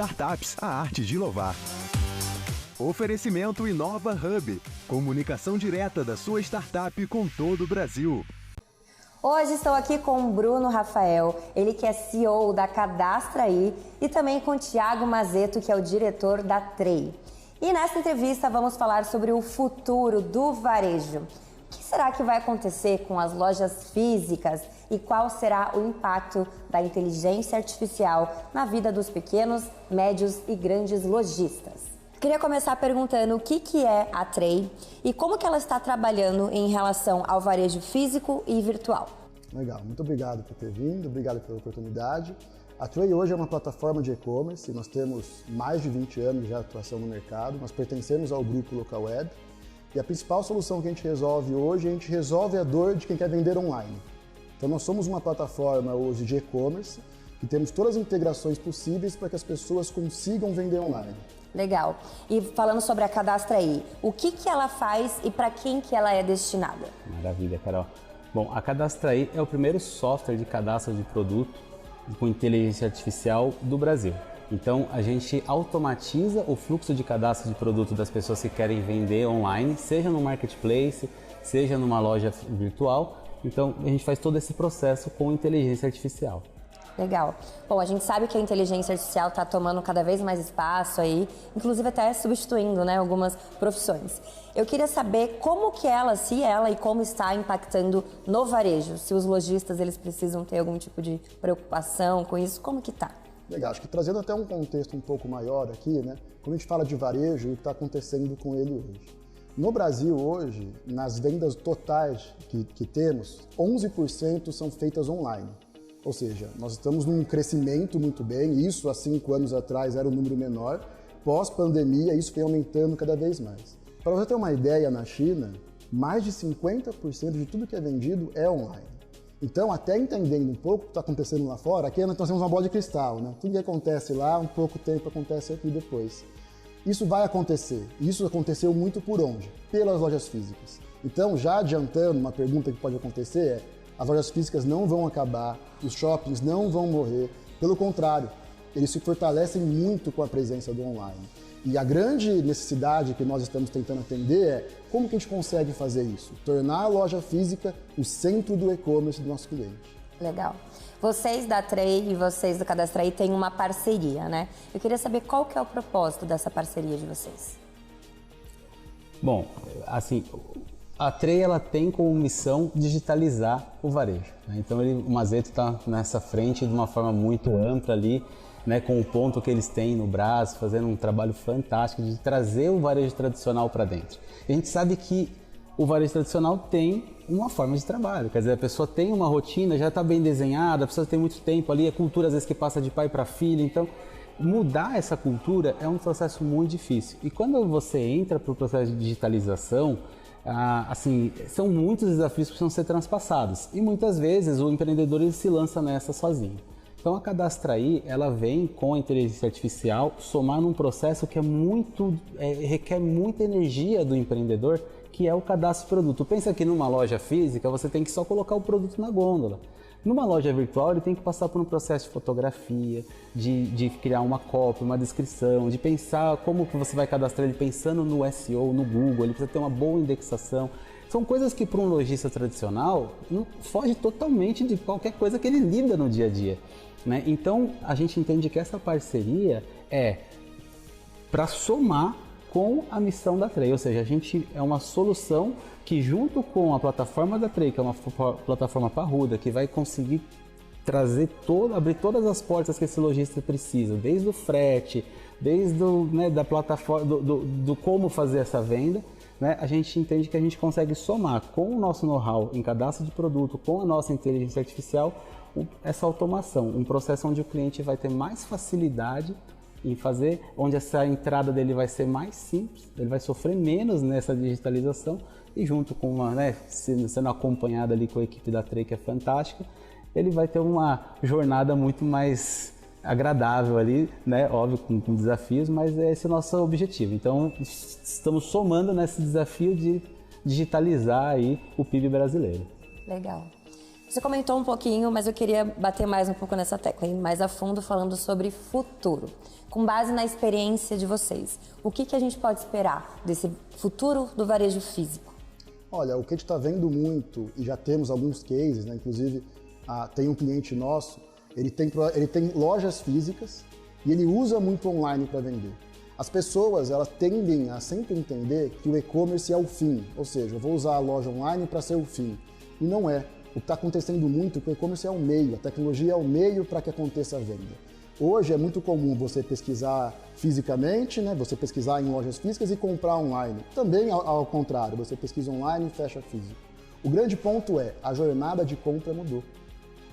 Startups, a arte de inovar. Oferecimento Inova Hub, comunicação direta da sua startup com todo o Brasil. Hoje estou aqui com o Bruno Rafael, ele que é CEO da Cadastraí, e também com o Thiago Mazeto, que é o diretor da Tray. E nessa entrevista vamos falar sobre o futuro do varejo. O que será que vai acontecer com as lojas físicas e qual será o impacto da inteligência artificial na vida dos pequenos, médios e grandes lojistas? Queria começar perguntando o que é a Tray e como que ela está trabalhando em relação ao varejo físico e virtual. Legal, muito obrigado por ter vindo, obrigado pela oportunidade. A Tray hoje é uma plataforma de e-commerce, nós temos mais de 20 anos de atuação no mercado, nós pertencemos ao grupo Local Web e a principal solução que a gente resolve hoje, a gente resolve a dor de quem quer vender online. Então nós somos uma plataforma hoje de e-commerce e temos todas as integrações possíveis para que as pessoas consigam vender online. Legal. E falando sobre a Cadastraí, o que ela faz e para quem que ela é destinada? Maravilha, Carol. Bom, a Cadastraí é o primeiro software de cadastro de produto com inteligência artificial do Brasil. Então, a gente automatiza o fluxo de cadastro de produto das pessoas que querem vender online, seja no marketplace, seja numa loja virtual. Então, a gente faz todo esse processo com inteligência artificial. Legal. Bom, a gente sabe que a inteligência artificial está tomando cada vez mais espaço aí, inclusive até substituindo, né, algumas profissões. Eu queria saber como que se ela e como está impactando no varejo, se os lojistas eles precisam ter algum tipo de preocupação com isso, como que está? Legal, acho que trazendo até um contexto um pouco maior aqui, né, quando a gente fala de varejo e o que está acontecendo com ele hoje. No Brasil hoje, nas vendas totais que temos, 11% são feitas online. Ou seja, nós estamos num crescimento muito bem, isso há 5 anos atrás era um número menor, pós-pandemia isso vem aumentando cada vez mais. Para você ter uma ideia, na China, mais de 50% de tudo que é vendido é online. Então, até entendendo um pouco o que está acontecendo lá fora, aqui nós temos uma bola de cristal, né? Tudo que acontece lá, um pouco tempo acontece aqui depois. Isso vai acontecer, isso aconteceu muito por onde? Pelas lojas físicas. Então, já adiantando, uma pergunta que pode acontecer é: as lojas físicas não vão acabar, os shoppings não vão morrer, pelo contrário, eles se fortalecem muito com a presença do online. E a grande necessidade que nós estamos tentando atender é como que a gente consegue fazer isso? Tornar a loja física o centro do e-commerce do nosso cliente. Legal. Vocês da Tray e vocês do Cadastraí têm uma parceria, né? Eu queria saber qual que é o propósito dessa parceria de vocês. Bom, assim, a Tray ela tem como missão digitalizar o varejo, né? Então o Mazeto está nessa frente de uma forma muito ampla ali, né, com o ponto que eles têm no braço, fazendo um trabalho fantástico de trazer o varejo tradicional para dentro. E a gente sabe que o varejo tradicional tem uma forma de trabalho, quer dizer, a pessoa tem uma rotina, já está bem desenhada, a pessoa tem muito tempo ali, a cultura às vezes que passa de pai para filho, então mudar essa cultura é um processo muito difícil. E quando você entra para o processo de digitalização, assim, são muitos desafios que precisam ser transpassados e muitas vezes o empreendedor ele se lança nessa sozinho. Então a Cadastraí, ela vem com a inteligência artificial somar num processo que requer muita energia do empreendedor, que é o cadastro de produto. Pensa que numa loja física você tem que só colocar o produto na gôndola. Numa loja virtual ele tem que passar por um processo de fotografia, de criar uma cópia, uma descrição, de pensar como que você vai cadastrar ele pensando no SEO, no Google, ele precisa ter uma boa indexação. São coisas que para um lojista tradicional não foge totalmente de qualquer coisa que ele lida no dia a dia, né? Então a gente entende que essa parceria é para somar com a missão da Tray, ou seja, a gente é uma solução que junto com a plataforma da Tray, que é uma plataforma parruda, que vai conseguir abrir todas as portas que esse lojista precisa, desde o frete, desde da plataforma, do como fazer essa venda, né? A gente entende que a gente consegue somar com o nosso know-how em cadastro de produto, com a nossa inteligência artificial, essa automação, um processo onde o cliente vai ter mais facilidade em fazer, onde essa entrada dele vai ser mais simples, ele vai sofrer menos nessa digitalização e junto com sendo acompanhado ali com a equipe da Tray, que é fantástica, ele vai ter uma jornada muito mais agradável ali, né? Óbvio, com desafios, mas esse é o nosso objetivo. Então, estamos somando nesse desafio de digitalizar aí o PIB brasileiro. Legal. Você comentou um pouquinho, mas eu queria bater mais um pouco nessa tecla, ir mais a fundo falando sobre futuro. Com base na experiência de vocês, o que a gente pode esperar desse futuro do varejo físico? Olha, o que a gente está vendo muito, e já temos alguns cases, né? Inclusive tem um cliente nosso, ele tem lojas físicas e ele usa muito online para vender. As pessoas, elas tendem a sempre entender que o e-commerce é o fim, ou seja, eu vou usar a loja online para ser o fim. E não é. O que está acontecendo muito é que o e-commerce é o meio, a tecnologia é o meio para que aconteça a venda. Hoje é muito comum você pesquisar fisicamente, né? Você pesquisar em lojas físicas e comprar online. Também ao contrário, você pesquisa online e fecha físico. O grande ponto é, a jornada de compra mudou.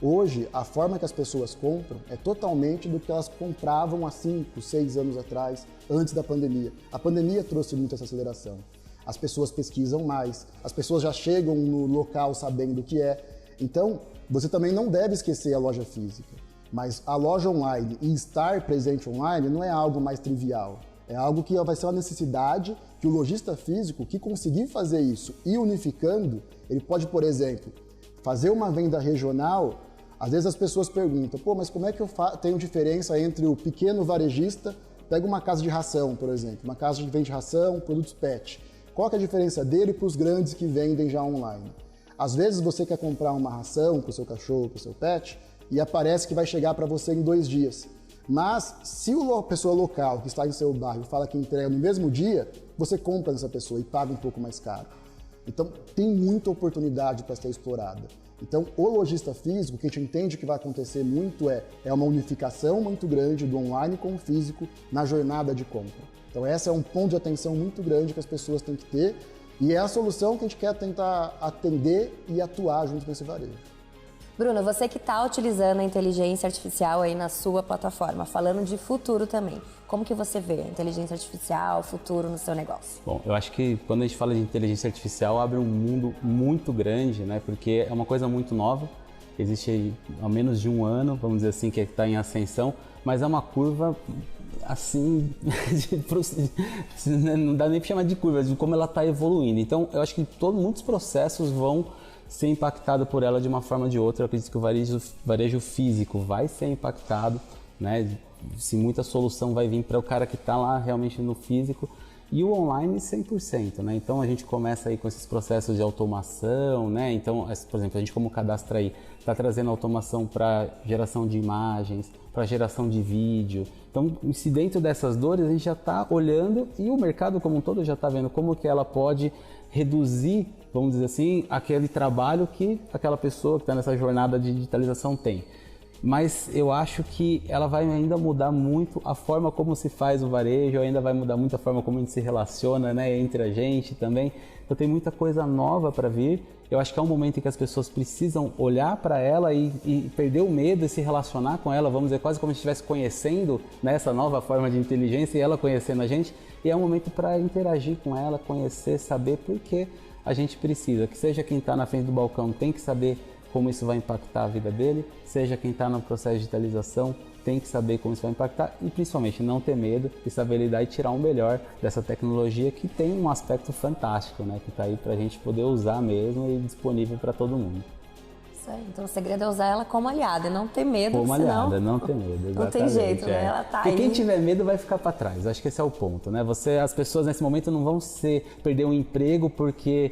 Hoje, a forma que as pessoas compram é totalmente do que elas compravam há 5, 6 anos atrás, antes da pandemia. A pandemia trouxe muito essa aceleração. As pessoas pesquisam mais, as pessoas já chegam no local sabendo o que é. Então, você também não deve esquecer a loja física. Mas a loja online e estar presente online não é algo mais trivial. É algo que vai ser uma necessidade que o lojista físico, que conseguir fazer isso e unificando, ele pode, por exemplo, fazer uma venda regional. Às vezes as pessoas perguntam, pô, mas como é que eu tenho diferença entre o pequeno varejista, pega uma casa de ração, por exemplo, uma casa que vende ração, produtos pet. Qual que é a diferença dele para os grandes que vendem já online? Às vezes você quer comprar uma ração para o seu cachorro, para o seu pet, e aparece que vai chegar para você em 2 dias. Mas se a pessoa local que está em seu bairro fala que entrega no mesmo dia, você compra dessa pessoa e paga um pouco mais caro. Então tem muita oportunidade para ser explorada. Então, o lojista físico, o que a gente entende que vai acontecer muito é uma unificação muito grande do online com o físico na jornada de compra. Então, esse é um ponto de atenção muito grande que as pessoas têm que ter e é a solução que a gente quer tentar atender e atuar junto com esse varejo. Bruno, você que está utilizando a inteligência artificial aí na sua plataforma, falando de futuro também, como que você vê a inteligência artificial, futuro no seu negócio? Bom, eu acho que quando a gente fala de inteligência artificial, abre um mundo muito grande, né? Porque é uma coisa muito nova, existe aí há menos de 1 ano, vamos dizer assim, que está em ascensão, mas é uma curva assim, não dá nem para chamar de curva, de como ela está evoluindo. Então, eu acho que muitos processos vão ser impactado por ela de uma forma ou de outra. Eu acredito que o varejo físico vai ser impactado, né? Se muita solução vai vir para o cara que está lá realmente no físico, e o online 100%, né? Então a gente começa aí com esses processos de automação, né? Então, por exemplo, a gente como Cadastra aí está trazendo automação para geração de imagens, para geração de vídeo. Então, se dentro dessas dores a gente já está olhando e o mercado como um todo já está vendo como que ela pode reduzir, vamos dizer assim, aquele trabalho que aquela pessoa que está nessa jornada de digitalização tem. Mas eu acho que ela vai ainda mudar muito a forma como se faz o varejo, ainda vai mudar muito a forma como a gente se relaciona, né, entre a gente também. Então tem muita coisa nova para vir. Eu acho que é um momento em que as pessoas precisam olhar para ela e perder o medo e se relacionar com ela, vamos dizer, quase como se estivesse conhecendo, né, essa nova forma de inteligência e ela conhecendo a gente. E é um momento para interagir com ela, conhecer, saber por que a gente precisa. Que seja quem está na frente do balcão tem que saber como isso vai impactar a vida dele, seja quem está no processo de digitalização tem que saber como isso vai impactar e principalmente não ter medo e saber lidar e tirar o melhor dessa tecnologia que tem um aspecto fantástico, né, que está aí para a gente poder usar mesmo e disponível para todo mundo. Isso aí, então o segredo é usar ela como aliada e não ter medo, como senão... aliada, não ter medo, exatamente. Não tem jeito, né? Ela tá Porque aí. quem tiver medo vai ficar para trás, acho que esse é o ponto, né? As pessoas nesse momento não vão perder um emprego porque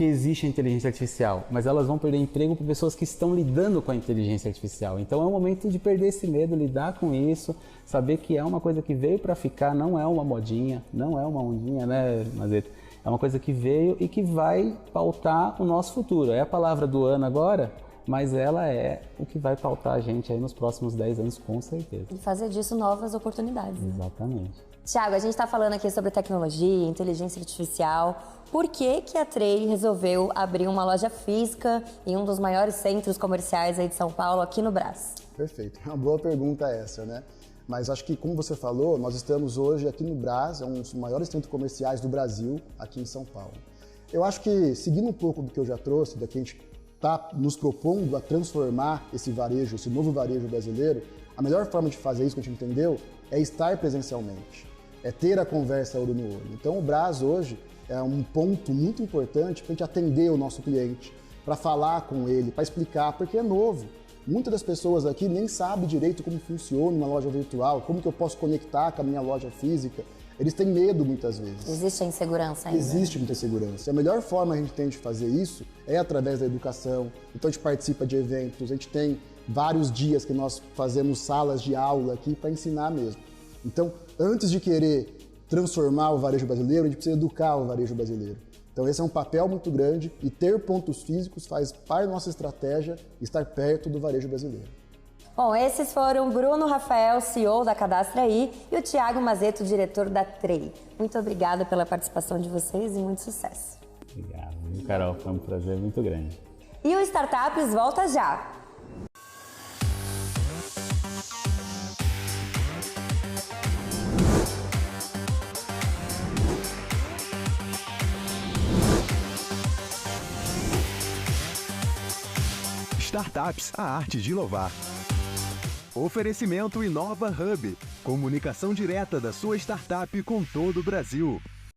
existe a inteligência artificial, mas elas vão perder emprego por pessoas que estão lidando com a inteligência artificial. Então é um momento de perder esse medo, lidar com isso, saber que é uma coisa que veio para ficar, não é uma modinha, não é uma ondinha, né, Mazzetto? É uma coisa que veio e que vai pautar o nosso futuro. É a palavra do ano agora, mas ela é o que vai pautar a gente aí nos próximos 10 anos, com certeza. E fazer disso novas oportunidades. Exatamente. Tiago, a gente está falando aqui sobre tecnologia, inteligência artificial. Por que a Tray resolveu abrir uma loja física em um dos maiores centros comerciais aí de São Paulo, aqui no Brás? Perfeito. É uma boa pergunta essa, né? Mas acho que, como você falou, nós estamos hoje aqui no Brás, é um dos maiores centros comerciais do Brasil, aqui em São Paulo. Eu acho que, seguindo um pouco do que eu já trouxe, da que a gente está nos propondo a transformar esse varejo, esse novo varejo brasileiro, a melhor forma de fazer isso, que a gente entendeu, é estar presencialmente, é ter a conversa olho no olho. Então, o Brás hoje é um ponto muito importante para a gente atender o nosso cliente, para falar com ele, para explicar, porque é novo. Muitas das pessoas aqui nem sabem direito como funciona uma loja virtual, como que eu posso conectar com a minha loja física. Eles têm medo muitas vezes. Existe a insegurança ainda? Existe muita insegurança. A melhor forma que a gente tem de fazer isso é através da educação. Então a gente participa de eventos, a gente tem vários dias que nós fazemos salas de aula aqui para ensinar mesmo. Então, antes de querer transformar o varejo brasileiro, a gente precisa educar o varejo brasileiro. Então esse é um papel muito grande e ter pontos físicos faz parte da nossa estratégia estar perto do varejo brasileiro. Bom, esses foram Bruno Rafael, CEO da Cadastra Aí, e o Thiago Mazeto, diretor da Trey. Muito obrigada pela participação de vocês e muito sucesso. Obrigado, Carol, foi um prazer muito grande. E o Startups volta já! Startups, a arte de inovar. Oferecimento Inova Hub. Comunicação direta da sua startup com todo o Brasil.